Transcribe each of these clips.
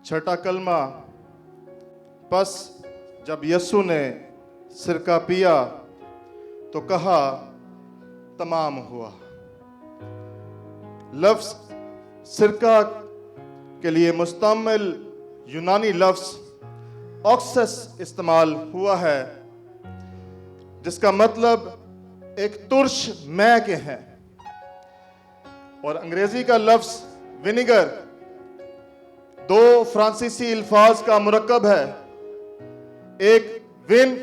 छठा कलमा। बस जब यीशु ने सिरका पिया तो कहा तमाम हुआ। लफ्ज सिरका के लिए मुस्तमिल यूनानी लफ्ज ऑक्सस इस्तेमाल हुआ है, जिसका मतलब एक तुर्श मै के हैं, और अंग्रेजी का लफ्ज विनेगर दो फ्रांसीसी अल्फाज का मुरक्कब है। एक विन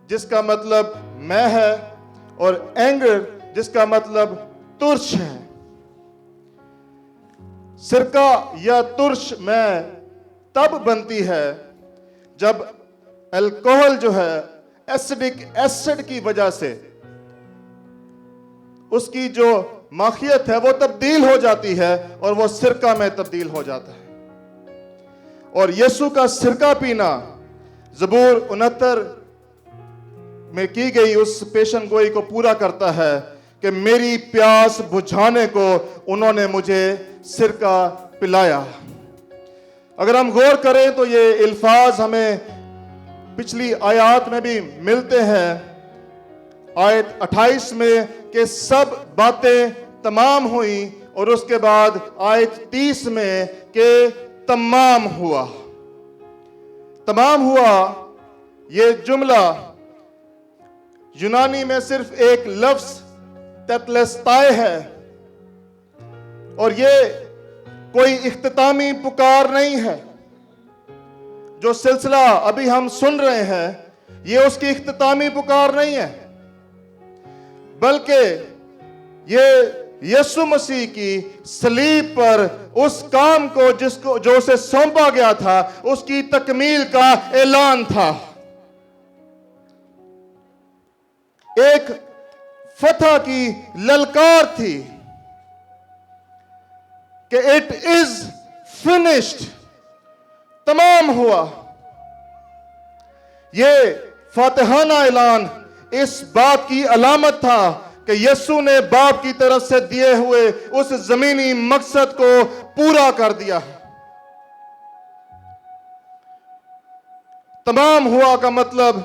जिसका मतलब मैं है, और एंगर जिसका मतलब तुर्श है। सिरका या तुर्श मैं तब बनती है जब अल्कोहल जो है एसिडिक एसिड की वजह से उसकी जो माखियत है वो तब्दील हो जाती है और वो सिरका में तब्दील हो जाता है। और यीशु का सिरका पीना ज़बूर 69 में की गई उस पेशन गोई को पूरा करता है कि मेरी प्यास बुझाने को उन्होंने मुझे सिरका पिलाया। अगर हम गौर करें तो ये अल्फाज हमें पिछली आयत में भी मिलते हैं। आयत 28 में कि सब बातें तमाम हुई, और उसके बाद आयत 30 में कि तमाम हुआ। तमाम हुआ ये जुमला यूनानी में सिर्फ एक लफ्ज तेतलस्ताए है, और ये कोई इख्तितामी पुकार नहीं है। जो सिलसिला अभी हम सुन रहे हैं ये उसकी इख्तितामी पुकार नहीं है, बल्कि ये यीशु मसीह की सलीब पर उस काम को जो उसे सौंपा गया था उसकी तकमील का ऐलान था। एक फतह की ललकार थी कि इट इज फिनिश्ड, तमाम हुआ। यह फातिहाना ऐलान इस बात की अलामत था कि यीशु ने बाप की तरफ से दिए हुए उस जमीनी मकसद को पूरा कर दिया। तमाम हुआ का मतलब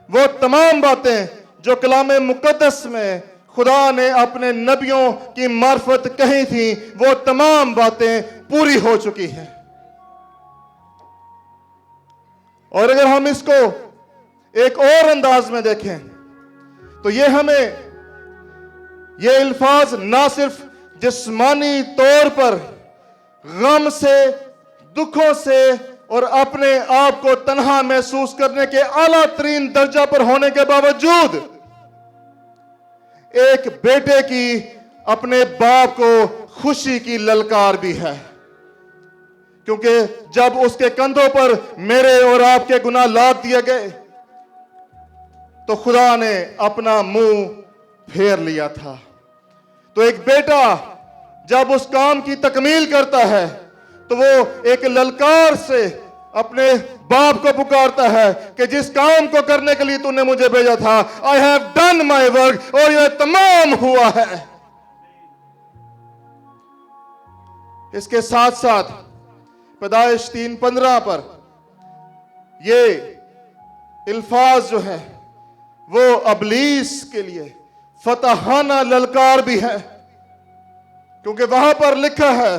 वो तमाम बातें जो कलाम मुकद्दस में खुदा ने अपने नबियों की मार्फत कही थी, वो तमाम बातें पूरी हो चुकी हैं। और अगर हम इसको एक और अंदाज में देखें तो ये हमें ये अल्फाज ना सिर्फ जिस्मानी तौर पर गम से, दुखों से और अपने आप को तन्हा महसूस करने के आला तरीन दर्जा पर होने के बावजूद एक बेटे की अपने बाप को खुशी की ललकार भी है, क्योंकि जब उसके कंधों पर मेरे और आपके गुनाह लाद दिए गए तो खुदा ने अपना मुंह फेर लिया था। तो एक बेटा जब उस काम की तकमील करता है तो वो एक ललकार से अपने बाप को पुकारता है कि जिस काम को करने के लिए तूने मुझे भेजा था, I have done my work, और यह तमाम हुआ है। इसके साथ साथ पैदाइश 3:15 पर ये अल्फाज जो है वो अबलीस के लिए फतहाना ललकार भी है, क्योंकि वहां पर लिखा है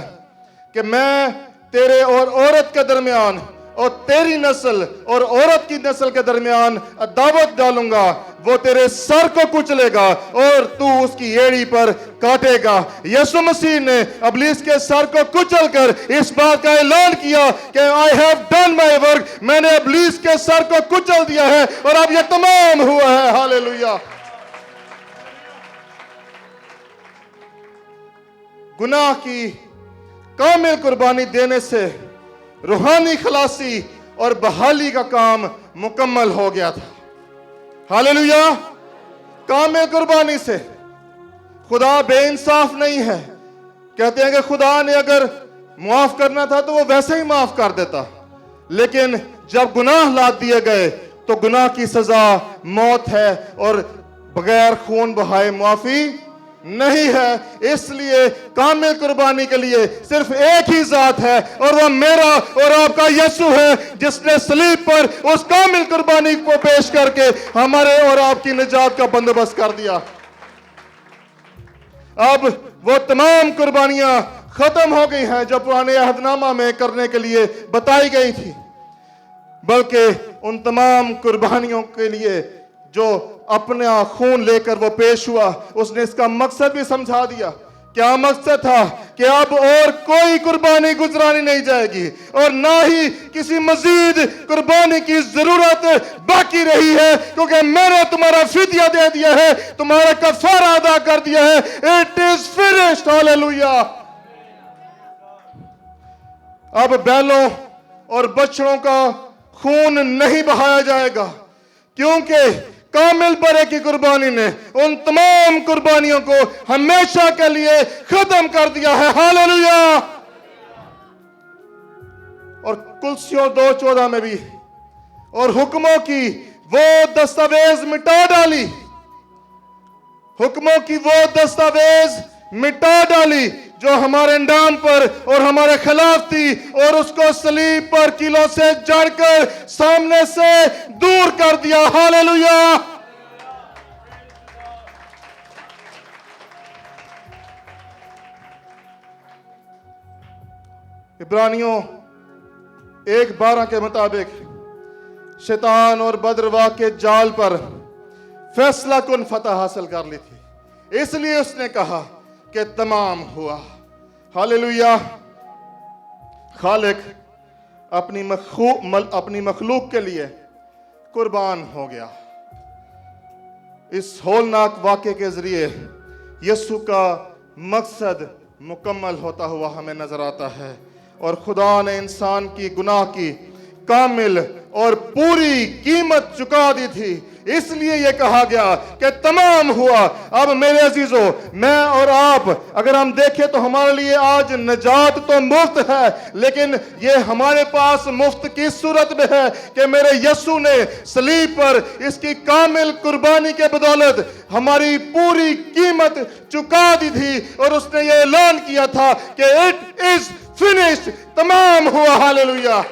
कि मैं तेरे और औरत के दरमियान और तेरी नस्ल और औरत की नस्ल के दरमियान अदावत डालूंगा, वो तेरे सर को कुचलेगा और तू उसकी एड़ी पर काटेगा। यीशु मसीह ने अबलीस के सर को कुचलकर इस बात का ऐलान किया कि I have done my work, मैंने अबलीस के सर को कुचल दिया है और अब यह तमाम हुआ है। हालेलुया। गुनाह की कामिल कुर्बानी देने से रूहानी खलासी और बहाली का काम मुकम्मल हो गया था। हालेलुया। कामिल कुर्बानी से। खुदा बेइंसाफ नहीं है। कहते हैं कि खुदा ने अगर माफ करना था तो वो वैसे ही माफ कर देता, लेकिन जब गुनाह लाद दिए गए तो गुनाह की सजा मौत है और बगैर खून बहाए माफी नहीं है। इसलिए कामिल कुर्बानी के लिए सिर्फ एक ही जात है और वह मेरा और आपका यीशु है, जिसने सलीब पर उस कामिल कुर्बानी को पेश करके हमारे और आपकी निजात का बंदोबस्त कर दिया। अब वो तमाम कुर्बानियां खत्म हो गई हैं जो पुराने अहदनामा में करने के लिए बताई गई थी, बल्कि उन तमाम कुर्बानियों के लिए जो अपना खून लेकर वो पेश हुआ, उसने इसका मकसद भी समझा दिया। क्या मकसद था? कि अब और कोई कुर्बानी गुजरानी नहीं जाएगी और ना ही किसी मजीद कुर्बानी की जरूरत बाकी रही है, क्योंकि मैंने तुम्हारा फिदिया दे दिया है, तुम्हारा कफारा अदा कर दिया है। It is finished. हालेलुया। अब बैलों और बछड़ों का खून नहीं बहाया जाएगा, क्योंकि कामिल बरे की कुर्बानी ने उन तमाम कुर्बानियों को हमेशा के लिए खत्म कर दिया है। हालेलुया। और कुलसियों 2:14 में भी और हुक्मों की वो दस्तावेज मिटा डाली, हुक्मों की वो दस्तावेज मिटा डाली जो हमारे नाम पर और हमारे खिलाफ थी, और उसको सलीब पर किलों से जड़कर सामने से दूर कर दिया। हालेलुया। इब्रानियों 1:12 के मुताबिक शैतान और बदरवा के जाल पर फैसला कुन फतह हासिल कर ली थी, इसलिए उसने कहा कि तमाम हुआ। हालेलुया। खालिक अपनी मखलूक के लिए कुर्बान हो गया। इस होलनाक वाक़े के जरिए यीशु का मकसद मुकम्मल होता हुआ हमें नजर आता है, और खुदा ने इंसान की गुनाह की कामिल और पूरी कीमत चुका दी थी। इसलिए यह कहा गया कि तमाम हुआ। अब मेरे अजीजों, मैं और आप अगर हम देखें तो हमारे लिए आज निजात तो मुफ्त है, लेकिन यह हमारे पास मुफ्त की सूरत में है कि मेरे यीशु ने सलीब पर इसकी कामिल कुर्बानी के बदौलत हमारी पूरी कीमत चुका दी थी, और उसने यह ऐलान किया था कि इट इज फिनिश्ड, तमाम हुआ। हालेलुया।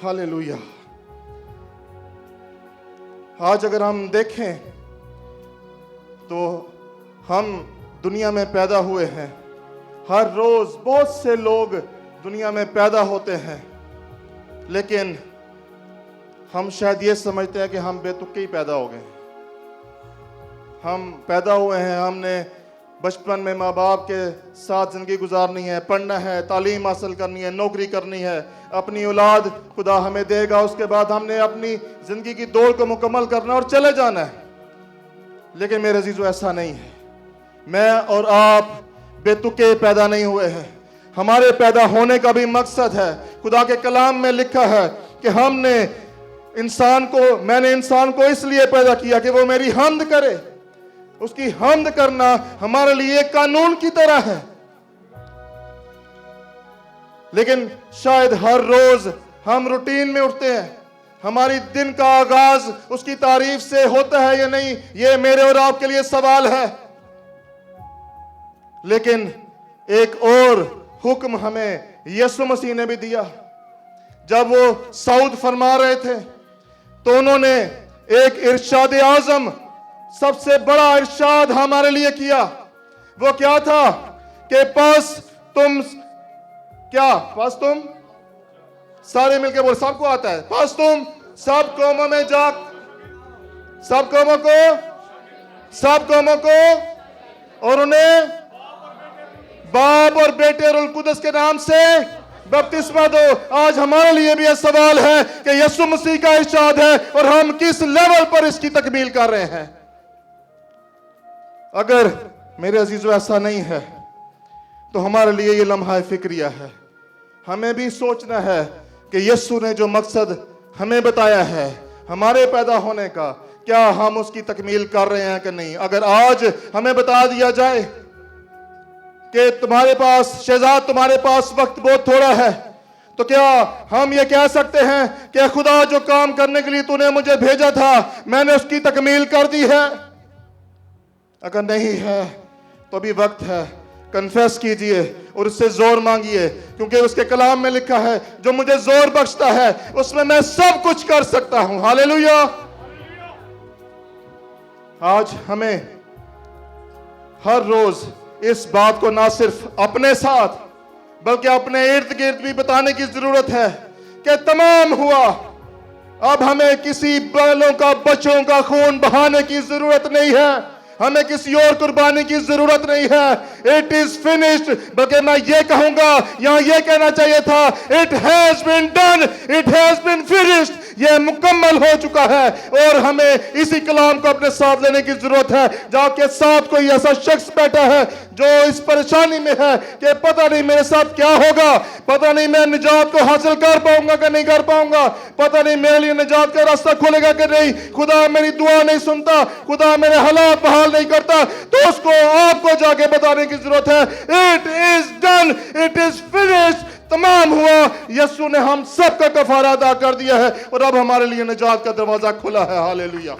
हालेलुया। आज अगर हम देखें तो हम दुनिया में पैदा हुए हैं। हर रोज बहुत से लोग दुनिया में पैदा होते हैं, लेकिन हम शायद ये समझते हैं कि हम बेतुके ही पैदा हो गए। हम पैदा हुए हैं, हमने बचपन में माँ बाप के साथ ज़िंदगी गुजारनी है, पढ़ना है, तालीम हासिल करनी है, नौकरी करनी है, अपनी औलाद खुदा हमें देगा, उसके बाद हमने अपनी ज़िंदगी की दौड़ को मुकम्मल करना और चले जाना है। लेकिन मेरे अजीज़ों, ऐसा नहीं है। मैं और आप बेतुके पैदा नहीं हुए हैं। हमारे पैदा होने का भी मकसद है। खुदा के कलाम में लिखा है कि मैंने इंसान को इसलिए पैदा किया कि वो मेरी हम्द करे। उसकी हम्द करना हमारे लिए कानून की तरह है, लेकिन शायद हर रोज हम रूटीन में उठते हैं। हमारी दिन का आगाज उसकी तारीफ से होता है या नहीं, ये मेरे और आपके लिए सवाल है। लेकिन एक और हुक्म हमें यीशु मसीह ने भी दिया। जब वो सऊद फरमा रहे थे तो उन्होंने एक इरशाद आजम, सबसे बड़ा इरशाद हमारे लिए किया। वो क्या था कि पास तुम सारे मिलकर बोल, सबको आता है, पास तुम सब कौमों में जा, सब कौमों को और उन्हें बाप और बेटे और कुदस के नाम से बपतिस्मा दो। आज हमारे लिए भी यह सवाल है कि यीशु मसीह का इरशाद है और हम किस लेवल पर इसकी तकमील कर रहे हैं। अगर मेरे अजीजों ऐसा नहीं है तो हमारे लिए ये लम्हा फिक्रिया है। हमें भी सोचना है कि यीशु ने जो मकसद हमें बताया है हमारे पैदा होने का, क्या हम उसकी तकमील कर रहे हैं कि नहीं। अगर आज हमें बता दिया जाए कि तुम्हारे पास वक्त बहुत थोड़ा है, तो क्या हम ये कह सकते हैं कि खुदा जो काम करने के लिए तूने मुझे भेजा था मैंने उसकी तकमील कर दी है? अगर नहीं है तो भी वक्त है, कन्फेस कीजिए और उससे जोर मांगिए, क्योंकि उसके कलाम में लिखा है जो मुझे जोर बख्शता है उसमें मैं सब कुछ कर सकता हूं। हालेलुया। आज हमें हर रोज इस बात को ना सिर्फ अपने साथ बल्कि अपने इर्द गिर्द भी बताने की जरूरत है कि तमाम हुआ। अब हमें किसी बैलों का, बच्चों का खून बहाने की जरूरत नहीं है, हमें किसी और कुर्बानी की जरूरत नहीं है। इट इज फिनिश्ड, बल्कि मैं ये कहूंगा, यहां ये कहना चाहिए था, it has been done, it has been finished. यह मुकम्मल हो चुका है और हमें इसी कलाम को अपने साथ लेने की जरूरत है। जाके साथ कोई ऐसा शख्स बैठा है जो इस परेशानी में है कि पता नहीं मेरे साथ क्या होगा, पता नहीं मैं निजात को हासिल कर पाऊंगा कि नहीं कर पाऊंगा, पता नहीं मेरे लिए निजात का रास्ता खुलेगा कि नहीं, खुदा मेरी दुआ नहीं सुनता, खुदा मेरे हालात बहाल नहीं करता, तो उसको आपको जाके बताने की जरूरत है, it is done, it is finished. तमाम हुआ, यीशु ने हम सब का कफारा अदा कर दिया है और अब हमारे लिए निजात का दरवाजा खुला है। हालेलुया।